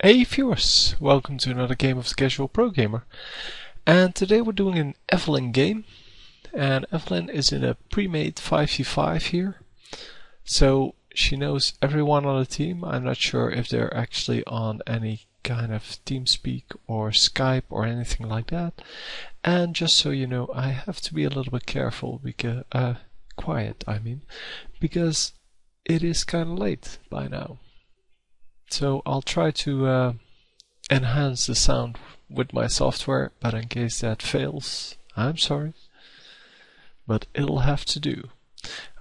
Hey viewers, welcome to another game of the Casual Pro Gamer. And today we're doing an Evelynn game. And Evelynn is in a pre-made 5v5 here. So she knows everyone on the team. I'm not sure if they're actually on any kind of TeamSpeak or Skype or anything like that. And just so you know, I have to be a little bit careful because quiet, because it is kind of late by now. So I'll try to enhance the sound with my software, but in case that fails, I'm sorry. But it'll have to do.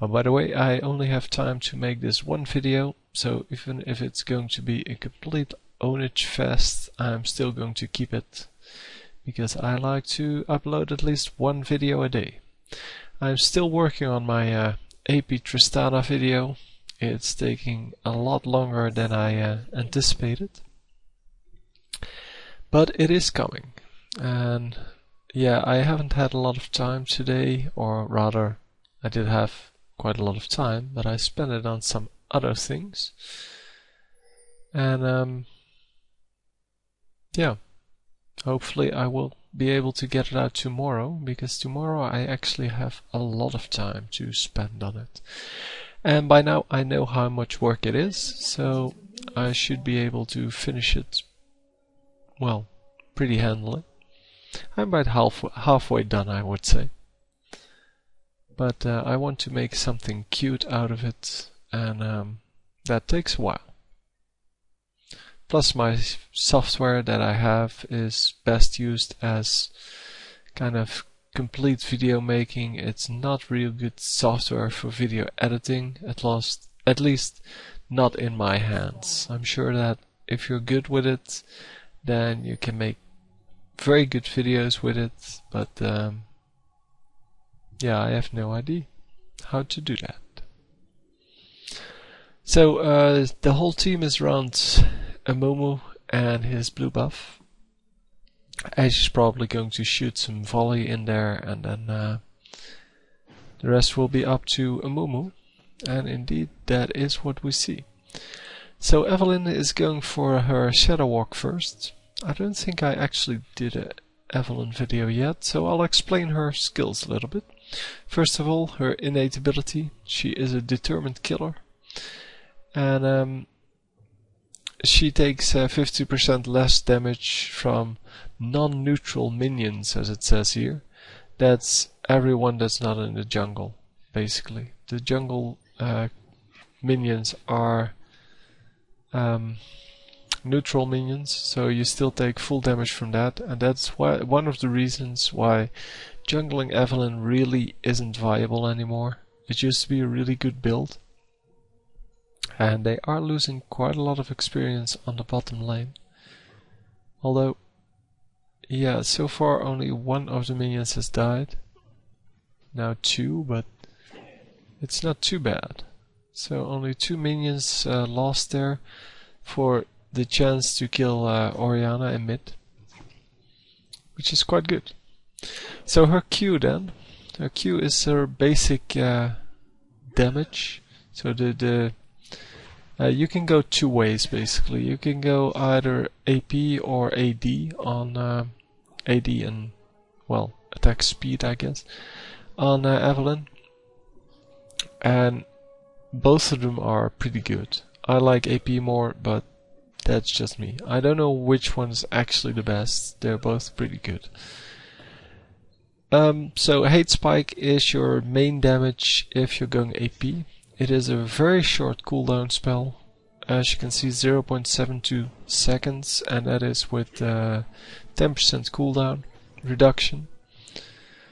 Oh, by the way, I only have time to make this one video, so even if it's going to be a complete ownage fest, I'm still going to keep it, because I like to upload at least one video a day. I'm still working on my AP Tristana video. It's taking a lot longer than I anticipated, but it is coming. And yeah, I haven't had a lot of time today, or rather I did have quite a lot of time, but I spent it on some other things. And yeah, hopefully I will be able to get it out tomorrow, because tomorrow I actually have a lot of time to spend on it. And by now I know how much work it is, so I should be able to finish it, well, pretty handily. I'm about halfway done, I would say. But I want to make something cute out of it, and that takes a while. Plus my software that I have is best used as kind of complete video making. It's not real good software for video editing, at least not in my hands. I'm sure that if you're good with it, then you can make very good videos with it, but yeah, I have no idea how to do that. So the whole team is around Amumu and his blue buff. Ash is probably going to shoot some volley in there, and then the rest will be up to Amumu. And indeed, that is what we see. So Evelynn is going for her Shadow Walk first. I don't think I actually did an Evelynn video yet, so I'll explain her skills a little bit. First of all, her innate ability. She is a determined killer. And she takes 50% less damage from non-neutral minions, as it says here. That's everyone that's not in the jungle, basically. The jungle minions are neutral minions, so you still take full damage from that, and that's why one of the reasons why jungling Evelynn really isn't viable anymore. It used to be a really good build, and they are losing quite a lot of experience on the bottom lane. Although, yeah, so far only one of the minions has died. Now two, but it's not too bad. So only two minions lost there for the chance to kill Orianna in mid, which is quite good. So her Q then. Her Q is her basic damage. So you can go two ways basically. You can go either AP or AD on AD and, well, attack speed, I guess, on Evelynn, and both of them are pretty good. I like AP more, but that's just me. I don't know which one's actually the best. They're both pretty good. So Hate Spike is your main damage if you're going AP. It is a very short cooldown spell. As you can see, 0.72 seconds, and that is with 10% cooldown reduction.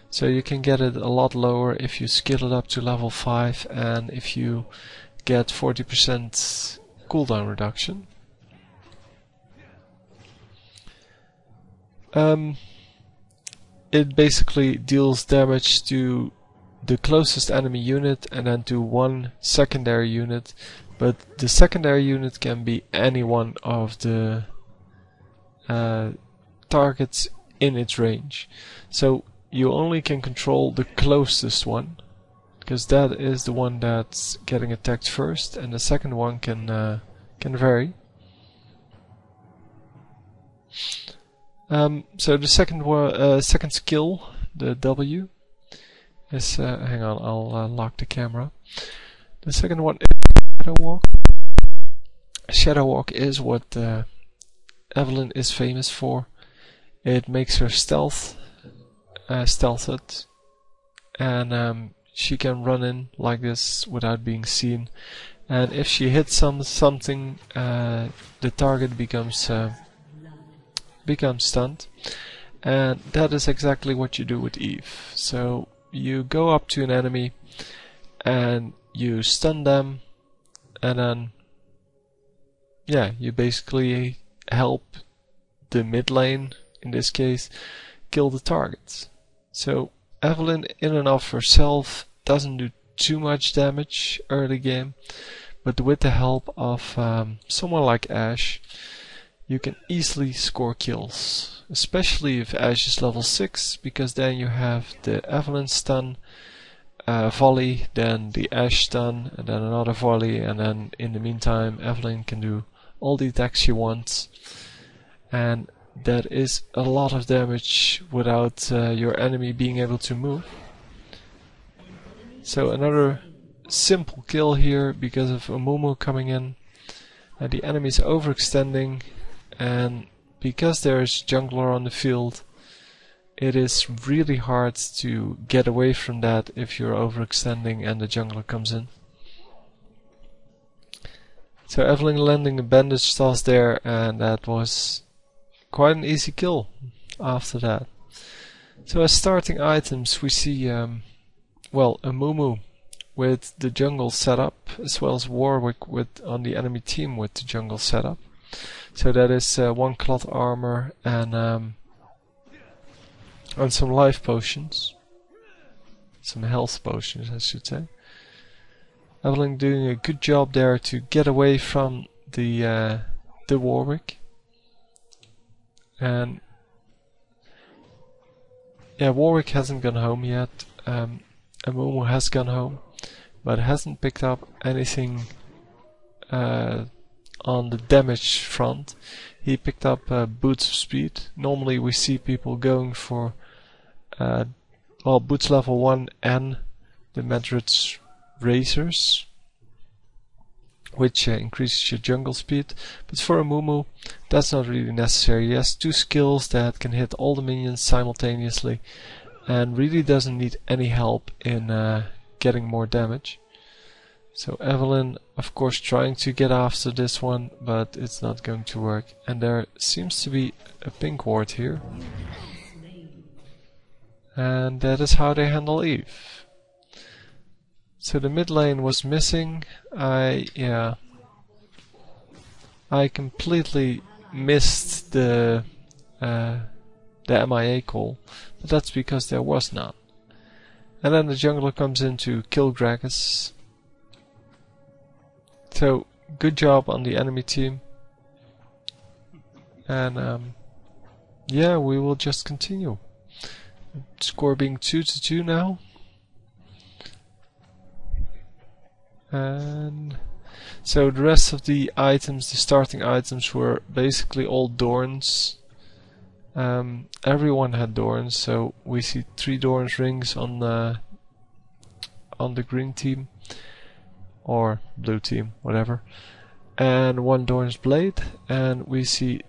So you can get it a lot lower if you skill it up to level 5 and if you get 40% cooldown reduction. It basically deals damage to the closest enemy unit and then to one secondary unit, but the secondary unit can be any one of the targets in its range. So you only can control the closest one, because that is the one that's getting attacked first, and the second one can vary. So the second skill, the W, is hang on, I'll lock the camera. The second one is Shadow Walk. Shadow Walk is what Evelynn is famous for. It makes her stealthed, and she can run in like this without being seen. And if she hits something, the target becomes stunned. And that is exactly what you do with Eve. So you go up to an enemy and you stun them, and then you basically help the mid lane, in this case, kill the targets. So Evelynn in and of herself doesn't do too much damage early game, but with the help of someone like Ashe, you can easily score kills, especially if Ashe is level 6, because then you have the Evelynn stun, volley, then the Ashe stun, and then another volley, and then in the meantime Evelynn can do all the attacks she wants, and that is a lot of damage without your enemy being able to move. So another simple kill here because of Amumu coming in, and the enemy is overextending, and because there is jungler on the field, it is really hard to get away from that if you're overextending and the jungler comes in. So Evelynn landing a bandage toss there, and that was quite an easy kill after that. So as starting items we see Amumu with the jungle setup, as well as Warwick on the enemy team with the jungle setup. So that is 1 cloth armor and some life potions, some health potions I should say. Evelynn doing a good job there to get away from the Warwick, and Warwick hasn't gone home yet. Amumu has gone home, but hasn't picked up anything on the damage front. He picked up boots of speed. Normally we see people going for boots level 1 and the Madrid's razors, which increases your jungle speed, but for Amumu that's not really necessary. He has 2 skills that can hit all the minions simultaneously and really doesn't need any help in getting more damage. So Evelynn of course trying to get after this one, but it's not going to work, and there seems to be a pink ward here, and that is how they handle Eve. So the mid lane was missing. I completely missed the MIA call, but that's because there was none. And then the jungler comes in to kill Gragas. So good job on the enemy team. And we will just continue. Score being 2-2 now. And so the rest of the items, the starting items, were basically all Dorns. Everyone had Dorns, so we see 3 Dorns rings on the green team or blue team, whatever, and 1 Dorn's blade, and we see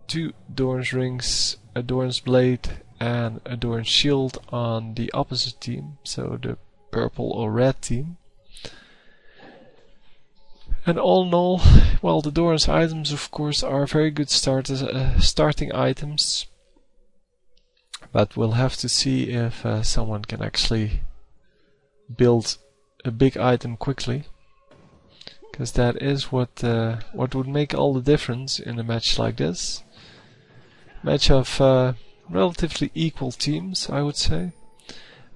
2 Dorn's rings, a Dorn's blade, and a Dorn's shield on the opposite team, so the purple or red team. And all in all, well, the Dorn's items of course are very good starting items, but we'll have to see if someone can actually build a big item quickly, because that is what would make all the difference in a match like this. Match of relatively equal teams, I would say.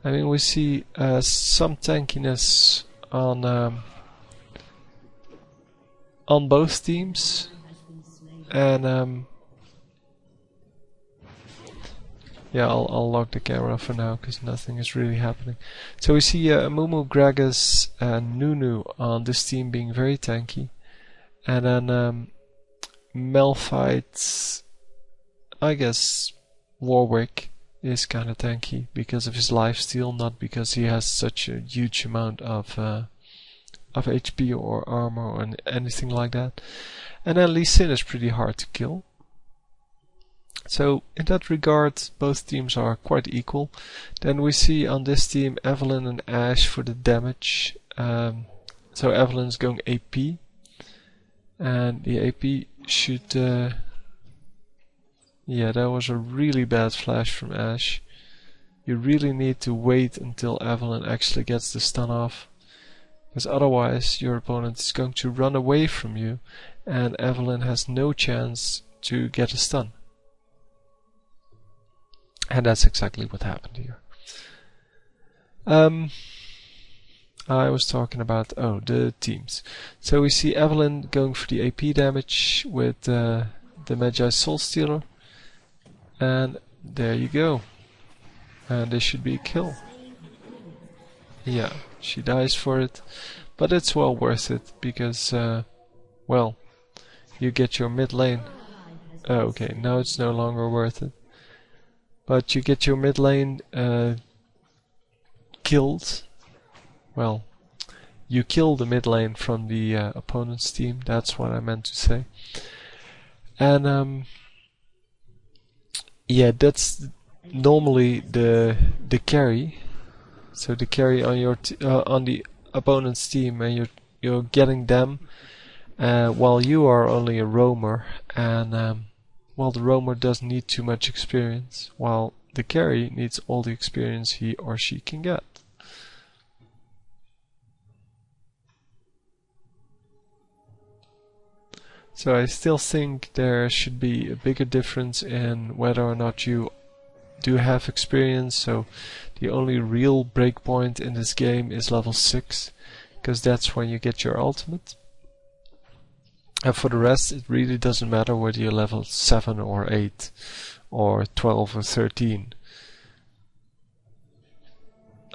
I mean, we see some tankiness on both teams, and I'll lock the camera for now because nothing is really happening. So we see Amumu, Gragas, and Nunu on this team being very tanky, and then Malphite, I guess Warwick is kind of tanky because of his lifesteal, not because he has such a huge amount of HP or armor or anything like that. And then Lee Sin is pretty hard to kill. So in that regard, both teams are quite equal. Then we see on this team Evelynn and Ashe for the damage. So Evelynn's going AP, and the AP should... yeah, that was a really bad flash from Ashe. You really need to wait until Evelynn actually gets the stun off, because otherwise your opponent is going to run away from you, and Evelynn has no chance to get a stun. And that's exactly what happened here. I was talking about, the teams. So we see Evelynn going for the AP damage with the Magi Soul Stealer. And there you go. And this should be a kill. Yeah, she dies for it. But it's well worth it because, well, you get your mid lane. Oh, okay, now it's no longer worth it. But you get your mid lane killed. Well, you kill the mid lane from the opponent's team. That's what I meant to say. And yeah, that's normally the carry. So the carry on your on the opponent's team, and you're getting them while you are only a roamer, and well, the roamer doesn't need too much experience, while the carry needs all the experience he or she can get. So I still think there should be a bigger difference in whether or not you do have experience. So the only real breakpoint in this game is level 6, because that's when you get your ultimate. And for the rest, it really doesn't matter whether you're level 7 or 8 or 12 or 13.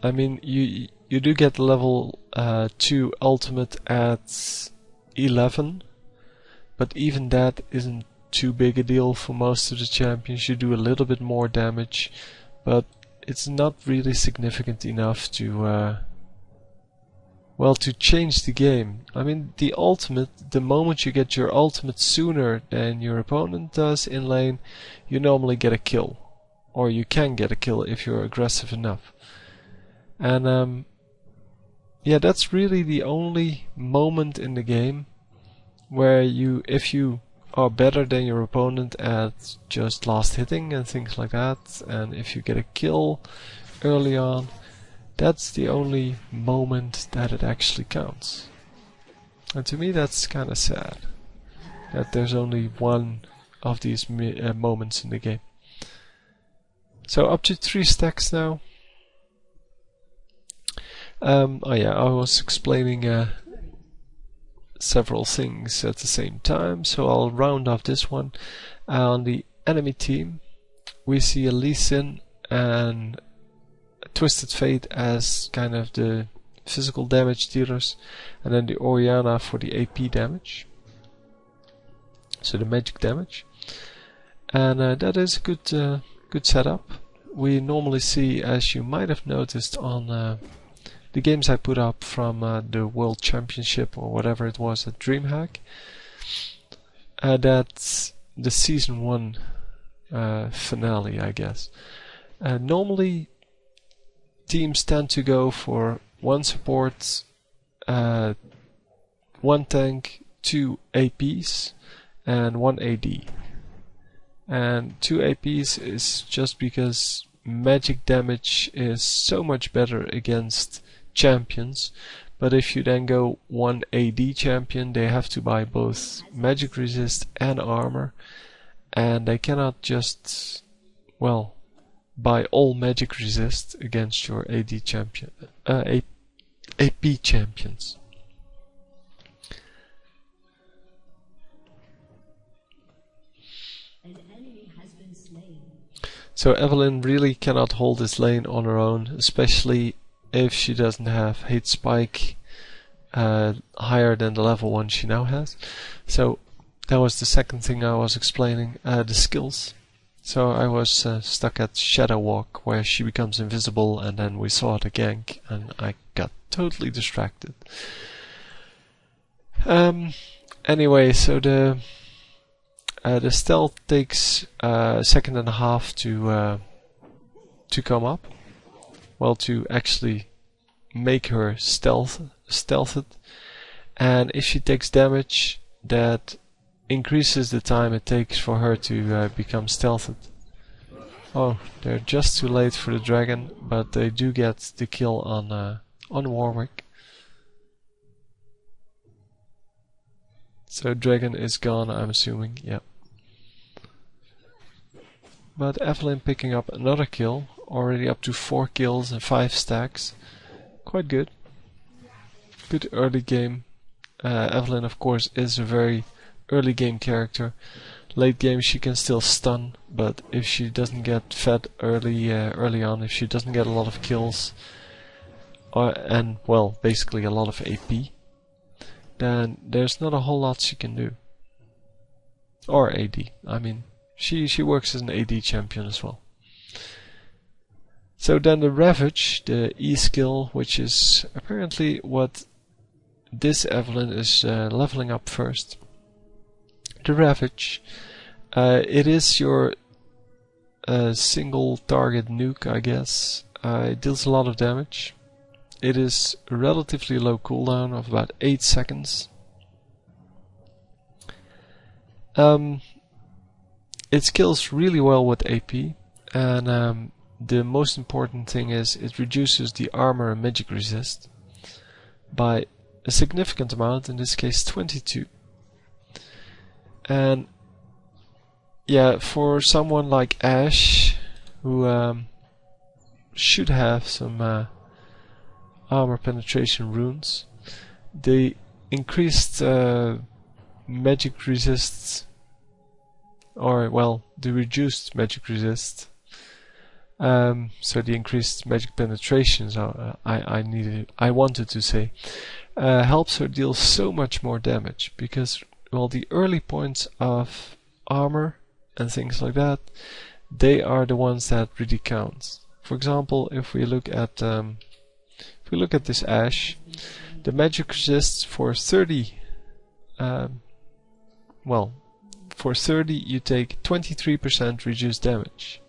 I mean, you do get level 2 ultimate at 11, but even that isn't too big a deal for most of the champions. You do a little bit more damage, but it's not really significant enough to well, to change the game. I mean, the ultimate, the moment you get your ultimate sooner than your opponent does in lane, you normally get a kill. Or you can get a kill if you're aggressive enough. And yeah, that's really the only moment in the game where if you are better than your opponent at just last hitting and things like that, and if you get a kill early on, that's the only moment that it actually counts. And to me that's kind of sad, that there's only one of these moments in the game. So up to 3 stacks now. Oh yeah, I was explaining several things at the same time, so I'll round off this one. On the enemy team, we see a Lee Sin and Twisted Fate as kind of the physical damage dealers, and then the Orianna for the AP damage, so the magic damage. And that is a good setup. We normally see, as you might have noticed on the games I put up from the World Championship or whatever it was at DreamHack, that's the Season 1 finale, I guess. Normally teams tend to go for 1 support, 1 tank, 2 APs, and 1 AD. And 2 APs is just because magic damage is so much better against champions, but if you then go 1 AD champion, they have to buy both magic resist and armor, and they cannot just, well, buy all magic resist against your AD champion, AP champions. So Evelynn really cannot hold this lane on her own, especially if she doesn't have hate spike higher than the level 1 she now has. So that was the second thing I was explaining, the skills. So I was stuck at Shadow Walk, where she becomes invisible, and then we saw the gank, and I got totally distracted. Anyway, so the stealth takes a second and a half to come up. Well, to actually make her stealthed, and if she takes damage, that increases the time it takes for her to become stealthed. Oh, they're just too late for the dragon, but they do get the kill on Warwick. So dragon is gone, I'm assuming. Yep. But Evelynn picking up another kill, already up to 4 kills and 5 stacks. Quite good. Good early game. Evelynn, of course, is a very early game character. Late game she can still stun, but if she doesn't get fed early on, if she doesn't get a lot of kills, and well, basically a lot of AP, then there's not a whole lot she can do. Or AD. I mean, she works as an AD champion as well. So then the Ravage, the E skill, which is apparently what this Evelynn is leveling up first. The Ravage, it is your single target nuke, I guess. It deals a lot of damage. It is a relatively low cooldown of about 8 seconds. It skills really well with AP, and the most important thing is it reduces the armor and magic resist by a significant amount, in this case 22. And yeah, for someone like Ashe, who should have some armor penetration runes, the increased magic resist, or well, the reduced magic resist, so the increased magic penetrations, I wanted to say, helps her deal so much more damage, because well, the early points of armor and things like that, they are the ones that really count. For example, if we look at this Ashe, the magic resists for 30. Well, for 30 you take 23% reduced damage.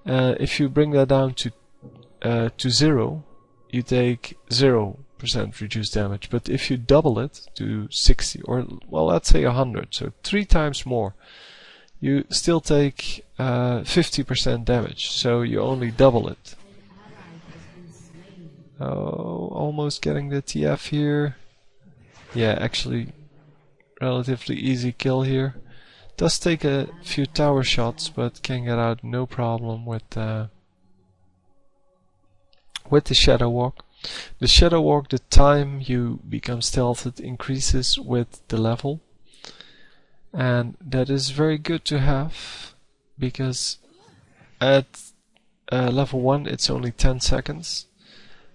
If you bring that down to 0, you take 0% reduced damage. But if you double it to 60, or well, let's say 100, so 3 times more, you still take 50% damage. So you only double it. Oh, almost getting the TF here. Yeah, actually, relatively easy kill here. Does take a few tower shots, but can get out no problem with the Shadow Walk. The Shadow Walk, the time you become stealthed increases with the level, and that is very good to have, because at level 1 it's only 10 seconds,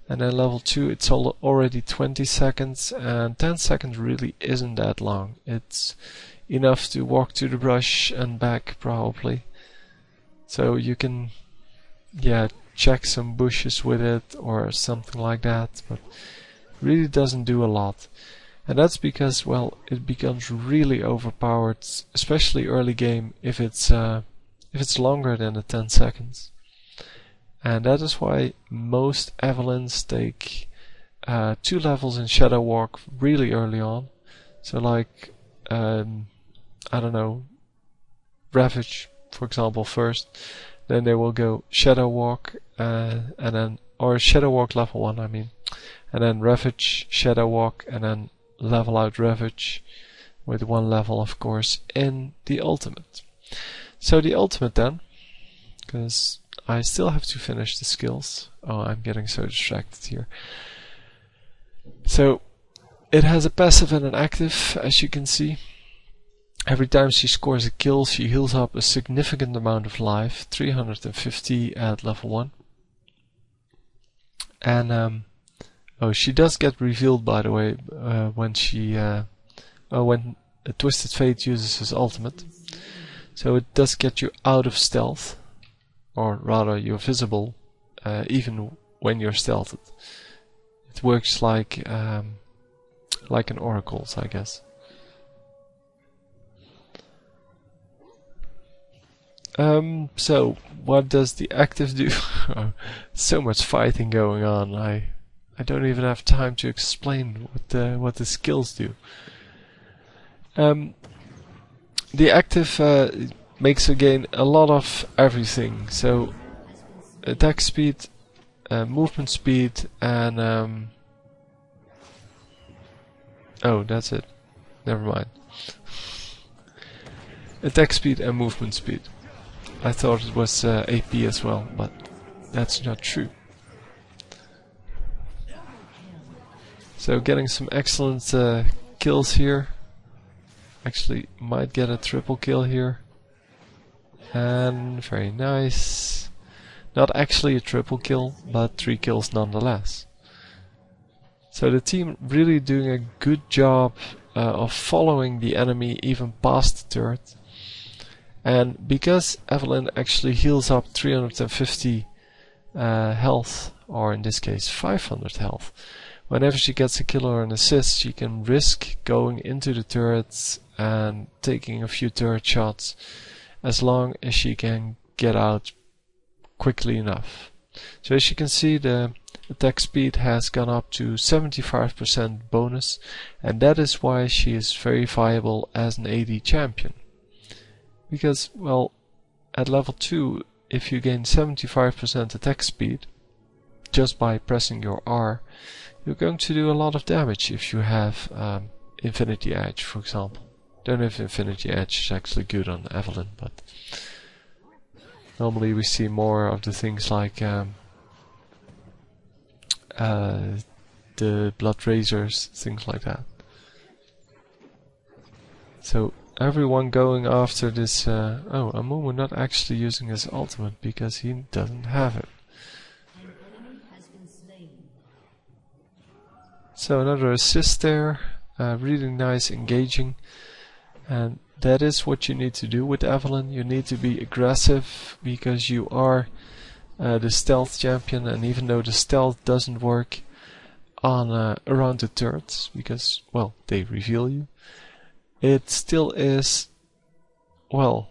and then level 2 it's already 20 seconds, and 10 seconds really isn't that long. It's enough to walk to the brush and back, probably. So you can, yeah, check some bushes with it or something like that, but really doesn't do a lot. And that's because, well, it becomes really overpowered, especially early game, if it's longer than the 10 seconds. And that is why most Evelynns take 2 levels in Shadow Walk really early on. So like, I don't know, Ravage, for example, first, then they will go Shadow Walk, and then, or Shadow Walk level 1, I mean, and then Ravage, Shadow Walk, and then level out Ravage with 1 level, of course, in the ultimate. So the ultimate then, because I still have to finish the skills. Oh, I'm getting so distracted here. So it has a passive and an active, as you can see. Every time she scores a kill, she heals up a significant amount of life, 350 at level 1. And oh, she does get revealed, by the way, when Twisted Fate uses his ultimate. So it does get you out of stealth, or rather you're visible even when you're stealthed. It works like an oracle's, I guess. So what does the active do? So much fighting going on. I don't even have time to explain what the skills do. The active makes again a lot of everything. So attack speed, movement speed, and oh, that's it. Never mind. Attack speed and movement speed. I thought it was AP as well, but that's not true. So getting some excellent kills here. Actually, might get a triple kill here. And very nice. Not actually a triple kill, but 3 kills nonetheless. So the team really doing a good job of following the enemy even past the turret. And because Evelynn actually heals up 350 health, or in this case 500 health, whenever she gets a kill or an assist, she can risk going into the turrets and taking a few turret shots as long as she can get out quickly enough. So as you can see, the attack speed has gone up to 75% bonus, and that is why she is very viable as an AD champion. Because, well, at level 2, if you gain 75% attack speed just by pressing your R, you're going to do a lot of damage if you have Infinity Edge, for example. Don't know if Infinity Edge is actually good on Evelynn, but normally we see more of the things like the Blood Razors, things like that. So everyone going after this... oh, Amumu not actually using his ultimate because he doesn't have it. So another assist there, really nice engaging, and that is what you need to do with Evelynn. You need to be aggressive because you are the stealth champion, and even though the stealth doesn't work on around the turrets because, well, they reveal you, it still is, well,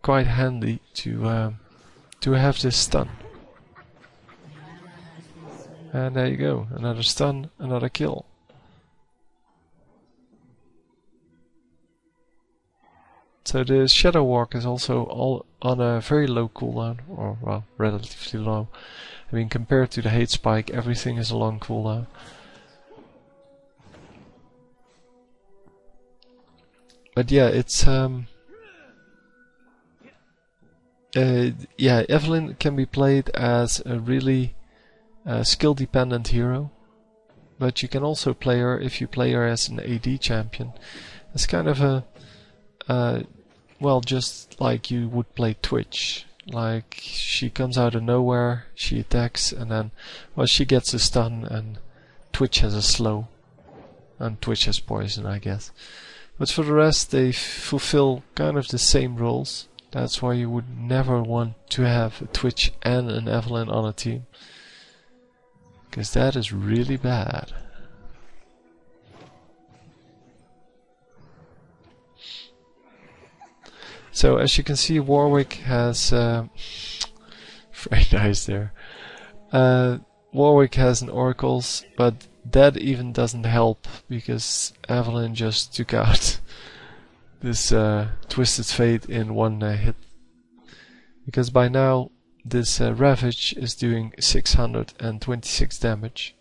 quite handy to have this stun. And there you go, another stun, another kill. So the Shadow Walk is also all on a very low cooldown, or well, relatively low. I mean, compared to the Hate Spike, everything is a long cooldown. But yeah, it's yeah, Evelynn can be played as a really skill-dependent hero, but you can also play her, if you play her as an AD champion, as kind of a well, just like you would play Twitch. Like, she comes out of nowhere, she attacks, and then, well, she gets a stun, and Twitch has a slow, and Twitch has poison, I guess. But for the rest, they fulfill kind of the same roles. That's why you would never want to have a Twitch and an Evelynn on a team, because that is really bad. So as you can see, Warwick has very nice there. Warwick has an oracles, but that even doesn't help because Evelynn just took out this Twisted Fate in one hit. Because by now this Ravage is doing 626 damage.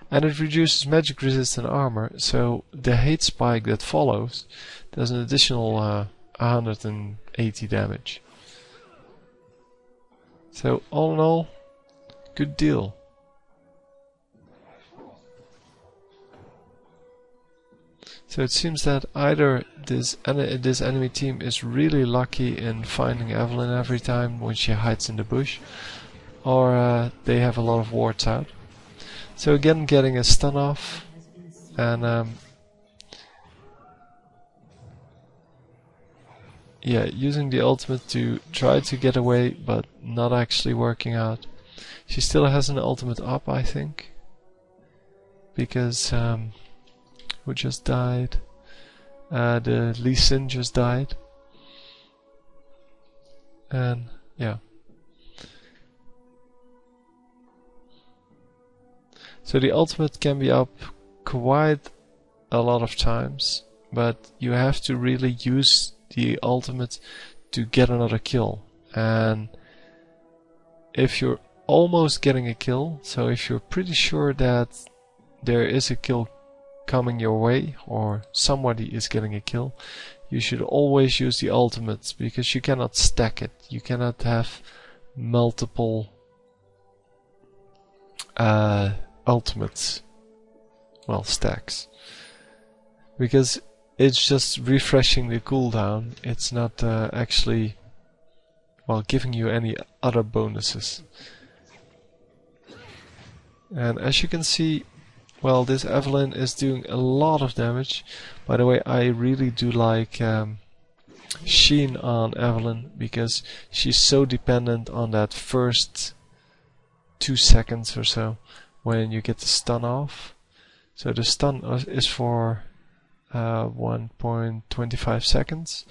And it reduces magic resistant armor, so the Hate Spike that follows does an additional 180 damage. So all in all, good deal. So it seems that either this enemy team is really lucky in finding Evelynn every time when she hides in the bush, or they have a lot of wards out. So again, getting a stun off, and yeah, using the ultimate to try to get away, but not actually working out. She still has an ultimate up, I think, because who just died? The Lee Sin just died, and yeah. So the ultimate can be up quite a lot of times, but you have to really use the ultimate to get another kill. And if you're almost getting a kill, so if you're pretty sure that there is a kill coming your way or somebody is getting a kill, you should always use the ultimates, because you cannot stack it. You cannot have multiple ultimates, well, stacks, because it's just refreshing the cooldown. It's not actually, well, giving you any other bonuses. And as you can see, well, this Evelynn is doing a lot of damage. By the way, I really do like Sheen on Evelynn, because she's so dependent on that first 2 seconds or so when you get the stun off. So the stun is for 1.25 seconds,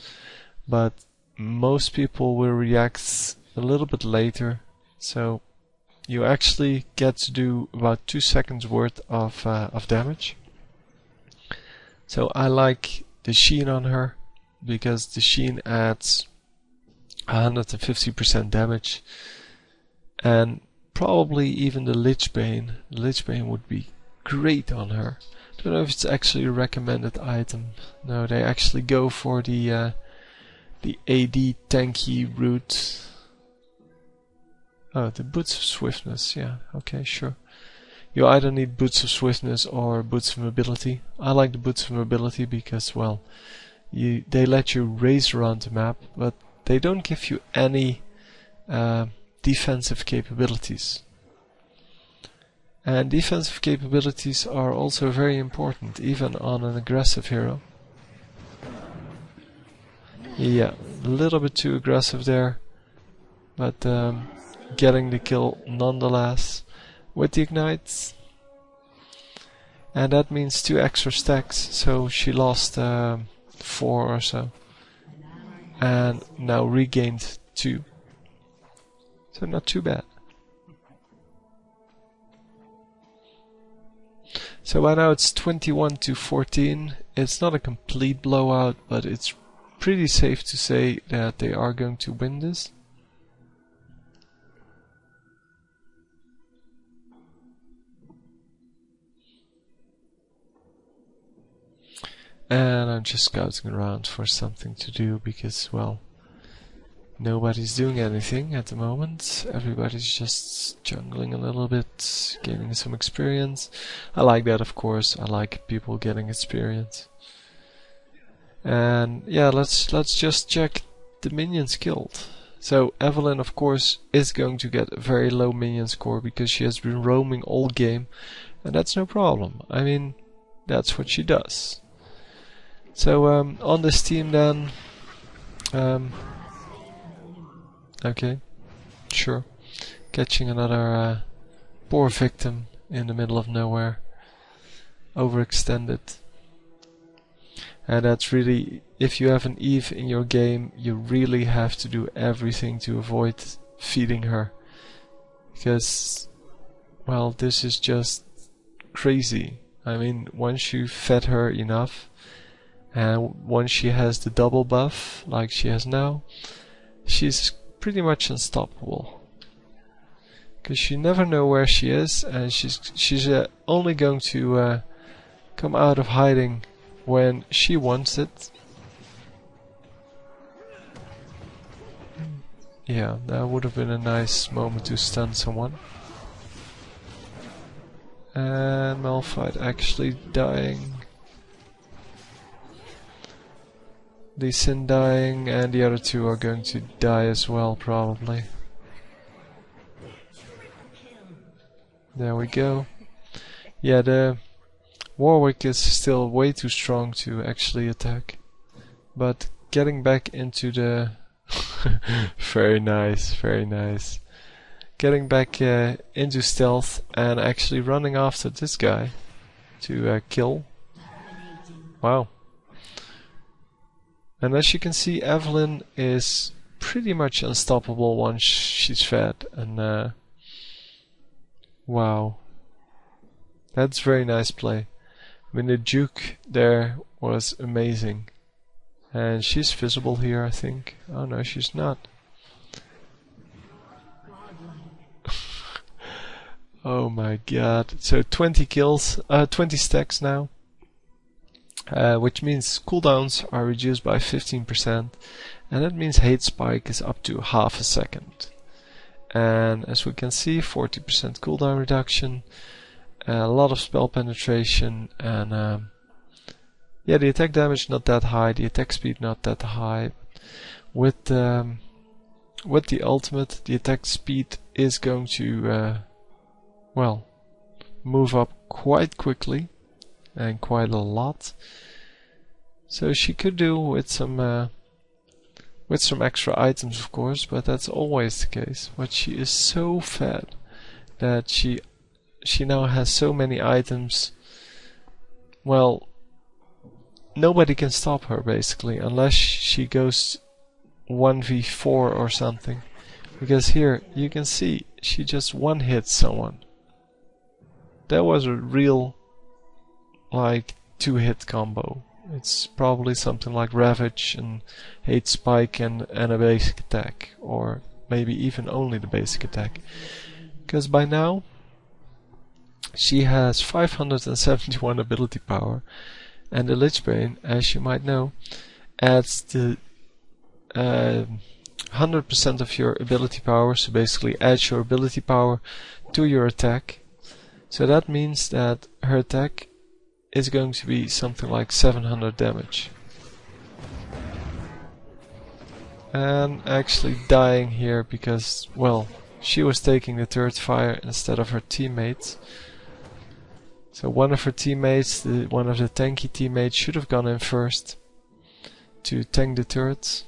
but most people will react a little bit later, so you actually get to do about 2 seconds worth of damage. So I like the Sheen on her, because the Sheen adds 150% damage, and probably even the Lich Bane. The Lich Bane would be great on her. Don't know if it's actually a recommended item. No, they actually go for the AD tanky route. Oh, the Boots of Swiftness. Yeah, okay, sure. You either need Boots of Swiftness or Boots of Mobility. I like the Boots of Mobility because, well, they let you race around the map, but they don't give you any defensive capabilities. And defensive capabilities are also very important, even on an aggressive hero. Yeah, a little bit too aggressive there, but getting the kill nonetheless with the ignites. And that means 2 extra stacks, so she lost 4 or so, and now regained 2. So not too bad. So by now it's 21-14. It's not a complete blowout, but it's pretty safe to say that they are going to win this. And I'm just scouting around for something to do because, well, nobody's doing anything at the moment. Everybody's just jungling a little bit, gaining some experience. I like that, of course. I like people getting experience. And yeah, let's just check the minions killed. So Evelynn, of course, is going to get a very low minion score because she has been roaming all game, and that's no problem. I mean, that's what she does. So on this team then, okay, sure, catching another poor victim in the middle of nowhere, overextended. And that's really, if you have an Eve in your game, you really have to do everything to avoid feeding her. Because, well, this is just crazy. I mean, once you fed her enough, and once she has the double buff, like she has now, she's pretty much unstoppable. Because you never know where she is, and she's only going to come out of hiding when she wants it. Yeah, that would have been a nice moment to stun someone. And Malphite actually dying. Lee Sin dying, and the other 2 are going to die as well, probably. There we go. Yeah, the Warwick is still way too strong to actually attack, but getting back into the very nice, very nice. Getting back into stealth and actually running after this guy to kill. Wow. And as you can see, Evelynn is pretty much unstoppable once she's fed. And wow. That's very nice play. I mean, the juke there was amazing. And she's visible here, I think. Oh no, she's not. Oh my god. So 20 kills, 20 stacks now. Which means cooldowns are reduced by 15%. And that means hate spike is up to half a second. And as we can see, 40% cooldown reduction. A lot of spell penetration. And yeah, the attack damage not that high. The attack speed not that high. With the ultimate, the attack speed is going to well, move up quite quickly and quite a lot. So she could do with some extra items, of course, but that's always the case. But she is so fat that she now has so many items. Well, nobody can stop her basically, unless she goes 1v4 or something. Because here you can see she just one hits someone. That was a real, like, 2-hit combo. It's probably something like Ravage and Hate Spike and a basic attack. Or maybe even only the basic attack. Because by now, she has 571 ability power. And the Lich Bane, as you might know, adds the 100% of your ability power. So basically adds your ability power to your attack. So that means that her attack is going to be something like 700 damage. And actually dying here because, well, she was taking the turret fire instead of her teammates. So one of her teammates, one of the tanky teammates, should have gone in first to tank the turrets.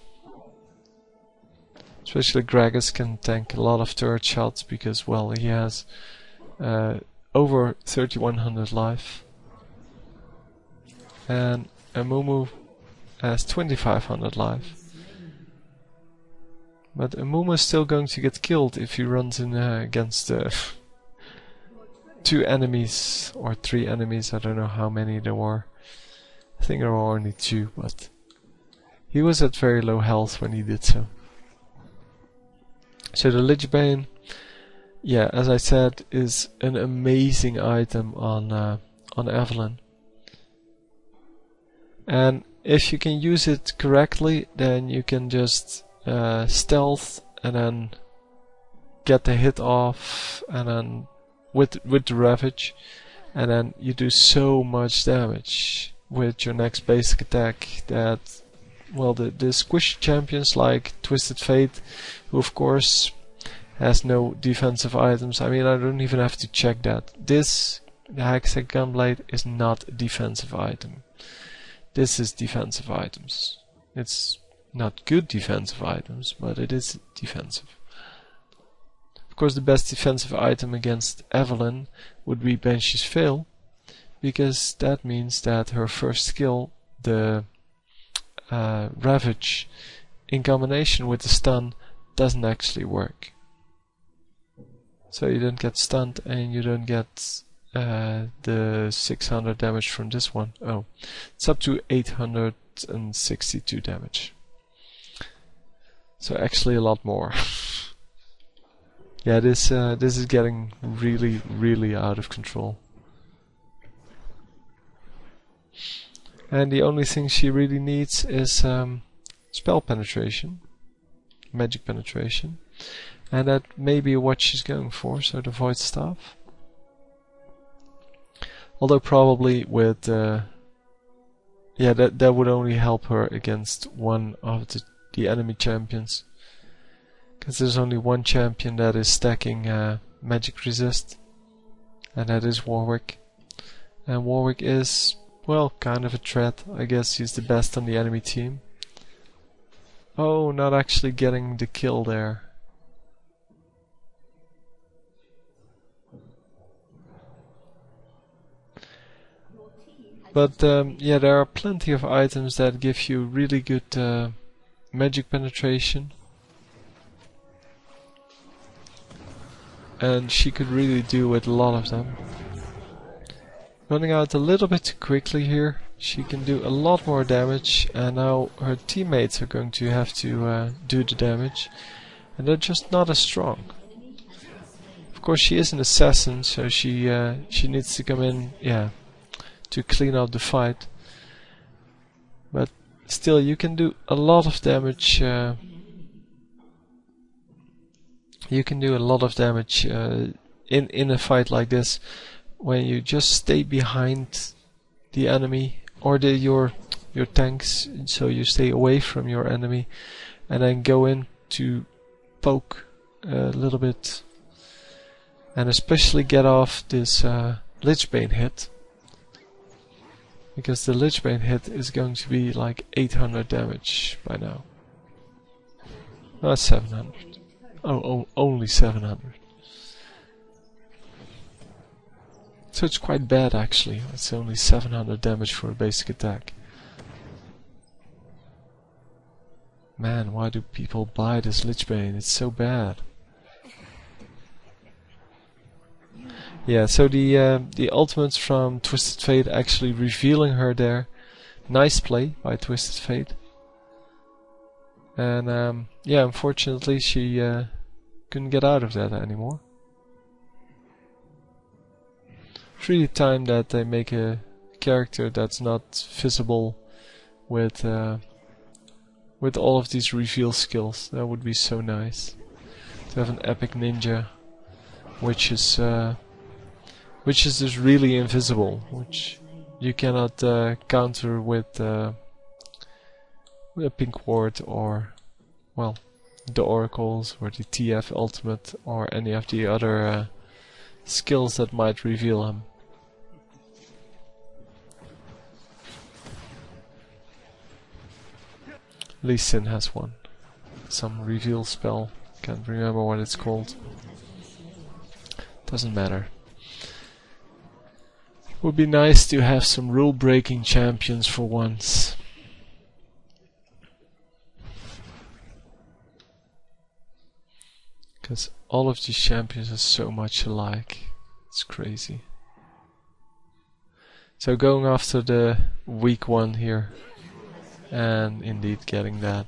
Especially Gragas can tank a lot of turret shots because, well, he has over 3100 life. And Amumu has 2500 life. But Amumu is still going to get killed if he runs in against 2 enemies or 3 enemies. I don't know how many there were. I think there were only 2, but he was at very low health when he did so. So the Lich Bane, yeah, as I said, is an amazing item on Evelynn. And if you can use it correctly, then you can just stealth and then get the hit off, and then with the Ravage, and then you do so much damage with your next basic attack that, well, the squishy champions like Twisted Fate, who of course has no defensive items. I mean, I don't even have to check that. This, the Hextech Gunblade, is not a defensive item. This is defensive items. It's not good defensive items, but it is defensive. Of course, the best defensive item against Evelynn would be Banshee's Veil, because that means that her first skill, the Ravage, in combination with the stun, doesn't actually work. So you don't get stunned and you don't get the 600 damage from this one. Oh, it's up to 862 damage. So actually a lot more. Yeah, this is getting really out of control. And the only thing she really needs is spell penetration, magic penetration, and that may be what she's going for. So the Void Staff. Although probably with yeah, that would only help her against one of the enemy champions, because there's only one champion that is stacking magic resist, and that is Warwick. And Warwick is, well, kind of a threat. I guess he's the best on the enemy team. Oh, not actually getting the kill there. But yeah, there are plenty of items that give you really good magic penetration. And she could really do with a lot of them. Running out a little bit too quickly here. She can do a lot more damage, and now her teammates are going to have to do the damage. And they're just not as strong. Of course, she is an assassin, so she needs to come in, yeah, to clean up the fight. But still, you can do a lot of damage. You can do a lot of damage in a fight like this when you just stay behind the enemy or your tanks, so you stay away from your enemy, and then go in to poke a little bit, and especially get off this Lichbane hit, because the Lichbane hit is going to be like 800 damage by now. Not 700. Oh, only 700. So it's quite bad actually. It's only 700 damage for a basic attack. Man, why do people buy this Lichbane? It's so bad. Yeah, so the ultimates from Twisted Fate actually revealing her there. Nice play by Twisted Fate. And yeah, unfortunately she couldn't get out of that anymore. It's really time that they make a character that's not visible with all of these reveal skills. That would be so nice. To have an epic ninja which is just really invisible, which you cannot counter with a pink ward or, well, the oracles or the TF ultimate or any of the other skills that might reveal him. Lee Sin has one. Some reveal spell. Can't remember what it's called. Doesn't matter. Would be nice to have some rule-breaking champions for once. Because all of these champions are so much alike. It's crazy. So going after the weak one here. And indeed getting that.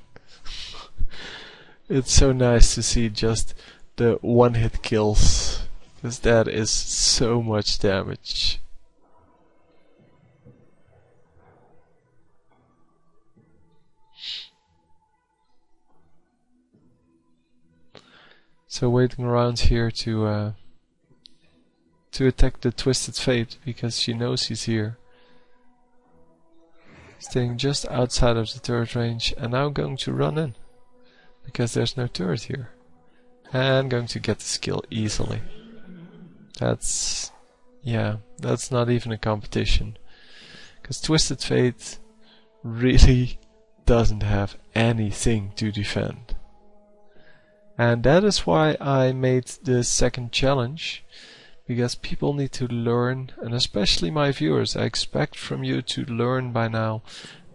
It's so nice to see just the one-hit kills. Because that is so much damage. So waiting around here to attack the Twisted Fate, because she knows he's here. Staying just outside of the turret range, and now going to run in, because there's no turret here. And going to get the skill easily. That's not even a competition. Because Twisted Fate really doesn't have anything to defend. And that is why I made the second challenge, because people need to learn, and especially my viewers, I expect from you to learn by now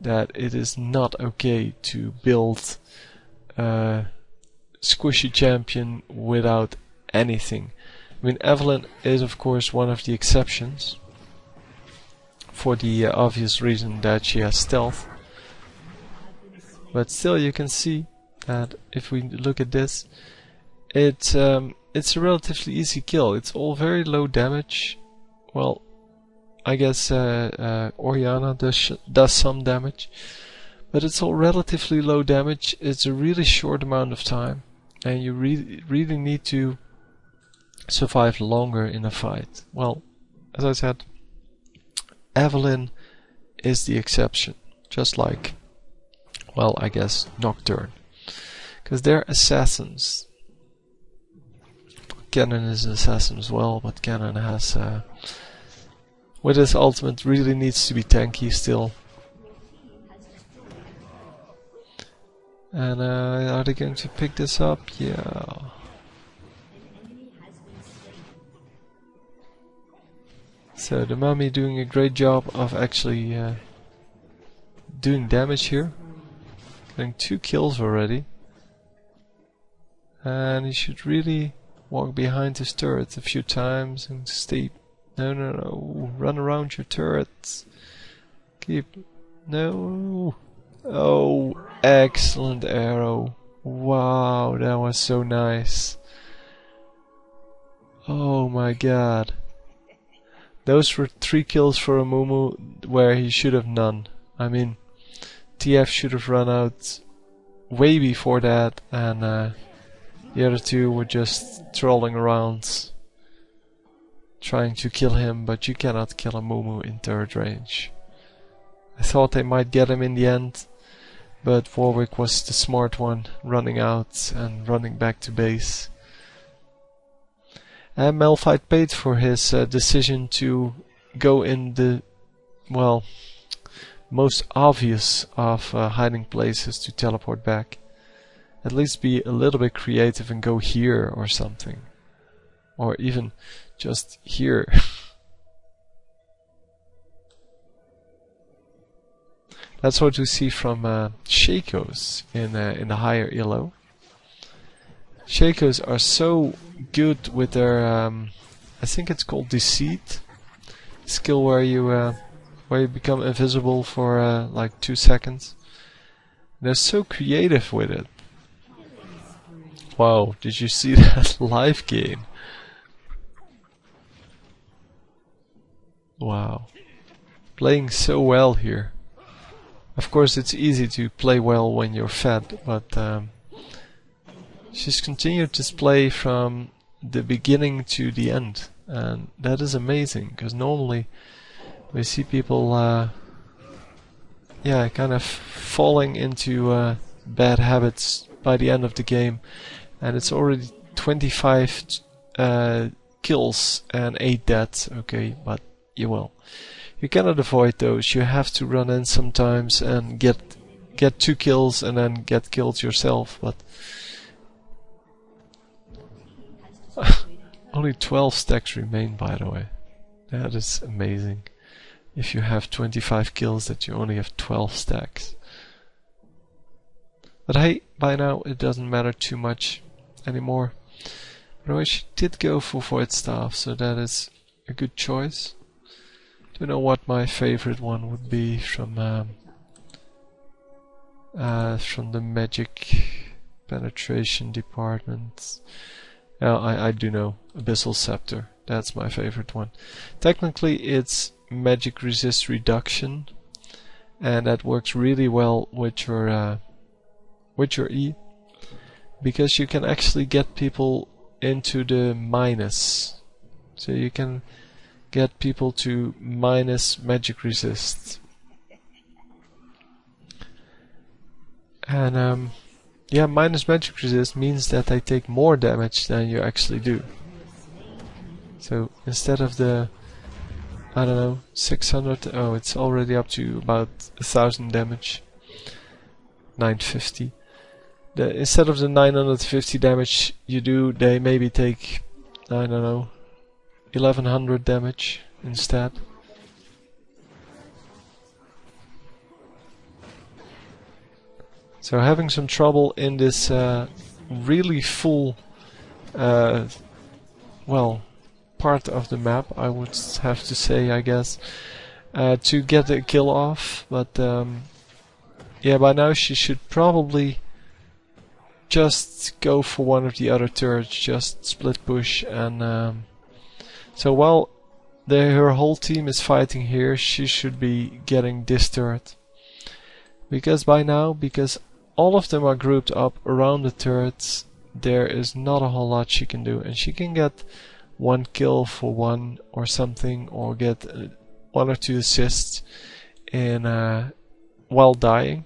that it is not okay to build a squishy champion without anything. I mean, Evelynn is of course one of the exceptions, for the obvious reason that she has stealth. But still, you can see that if we look at this, it's a relatively easy kill. It's all very low damage. Well, I guess Oriana does some damage, but it's all relatively low damage. It's a really short amount of time, and you really need to survive longer in a fight. Well, as I said, Evelynn is the exception, just like, well, I guess Nocturne. Because they're assassins. Cannon is an assassin as well, but Cannon has with his ultimate really needs to be tanky still. And are they going to pick this up? Yeah. So the mummy doing a great job of actually doing damage here. Getting 2 kills already. And he should really walk behind his turret a few times and stay... No. Run around your turrets. Keep... No. Oh, excellent arrow. Wow, that was so nice. Oh my god. Those were 3 kills for a Mumu where he should have none. I mean, TF should have run out way before that, and the other 2 were just trolling around trying to kill him, but you cannot kill a Mumu in third range. I thought they might get him in the end, but Warwick was the smart one, running out and running back to base. And Malphite paid for his decision to go in the, well, most obvious of hiding places to teleport back. At least be a little bit creative and go here or something. Or even just here. That's what we see from Shakos in the higher elo. Shakos are so good with their, I think it's called Deceit skill, where you become invisible for like 2 seconds. They're so creative with it. Wow, did you see that live game? Wow. Playing so well here. Of course it's easy to play well when you're fed, but she's continued this play from the beginning to the end, and that is amazing, because normally we see people kind of falling into bad habits by the end of the game, and it's already 25 kills and 8 deaths. Okay, but you cannot avoid those. You have to run in sometimes and get 2 kills and then get killed yourself, but only 12 stacks remain, by the way. That is amazing. If you have 25 kills, that you only have 12 stacks. But hey, by now it doesn't matter too much anymore. By the way, she did go for Void Staff, so that is a good choice. Don't know what my favorite one would be from the magic penetration department. I do know. Abyssal Scepter. That's my favorite one. Technically it's magic resist reduction, and that works really well with your E, because you can actually get people into the minus. So you can get people to minus magic resist. And minus magic resist means that they take more damage than you actually do. So instead of the, I don't know, 600, oh, it's already up to about 1000 damage. 950. Instead of the 950 damage you do, they maybe take, I don't know, 1100 damage instead. So having some trouble in this really full part of the map, I would have to say, I guess, to get a kill off. But by now she should probably just go for one of the other turrets, just split push, and so while her whole team is fighting here, she should be getting this turret. Because all of them are grouped up around the turrets, there is not a whole lot she can do, and she can get 1 kill for 1 or something, or get 1 or 2 assists in while dying.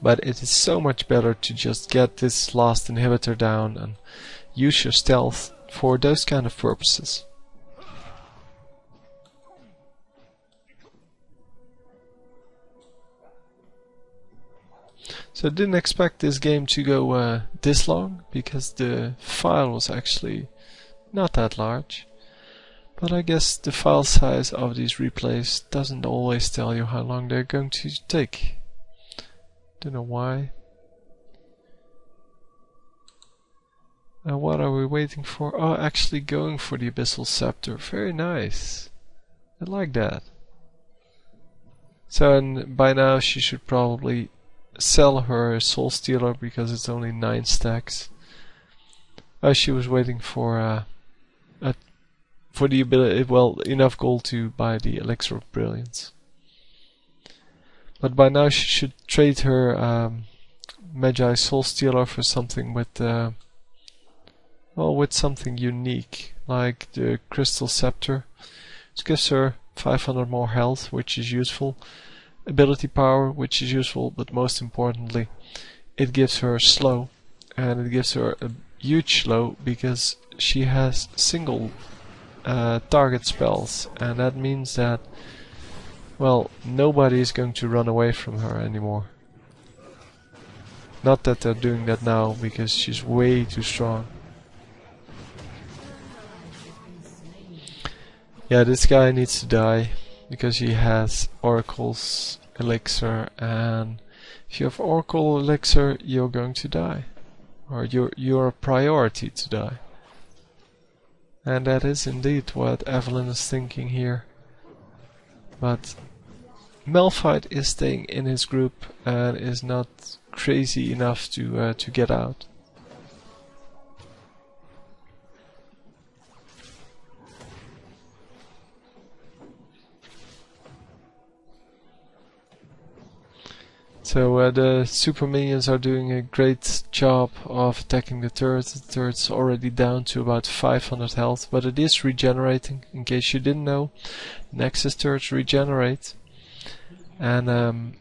But it is so much better to just get this last inhibitor down and use your stealth for those kind of purposes. So I didn't expect this game to go this long, because the file was actually not that large. But I guess the file size of these replays doesn't always tell you how long they're going to take. Don't know why. And what are we waiting for? Oh, actually going for the Abyssal Scepter. Very nice. I like that. So, and by now she should probably sell her Soul Stealer because it's only 9 stacks. She was waiting for the ability, well, enough gold to buy the Elixir of Brilliance. But by now she should trade her Magi Soul Stealer for something with well, with something unique, like the Crystal Scepter. It gives her 500 more health, which is useful, ability power, which is useful, but most importantly, it gives her slow, and it gives her a huge slow because she has single target spells, and that means that, well, nobody is going to run away from her anymore. Not that they're doing that now, because she's way too strong. Yeah, this guy needs to die because he has Oracle's Elixir, and if you have Oracle Elixir, you're going to die, or you're a priority to die. And that is indeed what Evelynn is thinking here. But Malphite is staying in his group and is not crazy enough to get out. So the super minions are doing a great job of attacking the turret. The turret's already down to about 500 health, but it is regenerating, in case you didn't know. Nexus turrets regenerate. And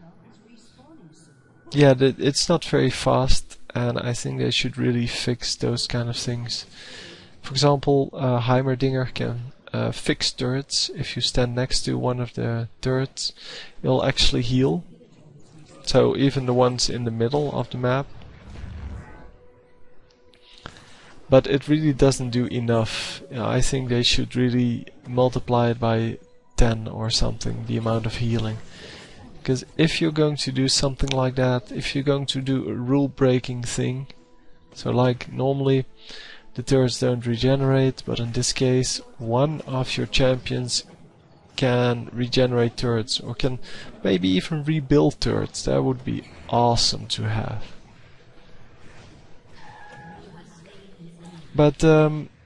yeah, it's not very fast, and I think they should really fix those kind of things. For example, Heimerdinger can fix turrets. If you stand next to one of the turrets, it'll actually heal. So even the ones in the middle of the map. But it really doesn't do enough. I think they should really multiply it by 10 or something, the amount of healing. Because if you're going to do something like that, if you're going to do a rule breaking thing, so like normally the turrets don't regenerate, but in this case one of your champions can regenerate turrets, or can maybe even rebuild turrets. That would be awesome to have. But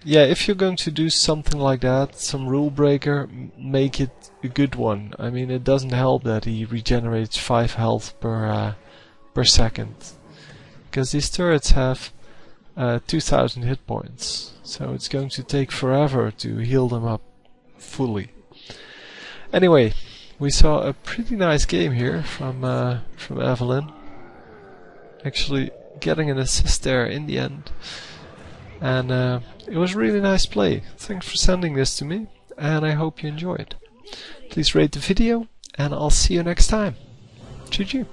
yeah, if you're going to do something like that, some rule breaker, make it a good one. I mean, it doesn't help that he regenerates 5 health per second, because these turrets have 2000 hit points, so it's going to take forever to heal them up fully. Anyway, we saw a pretty nice game here from Evelynn. Actually getting an assist there in the end. And it was a really nice play. Thanks for sending this to me, and I hope you enjoyed. Please rate the video, and I'll see you next time. GG.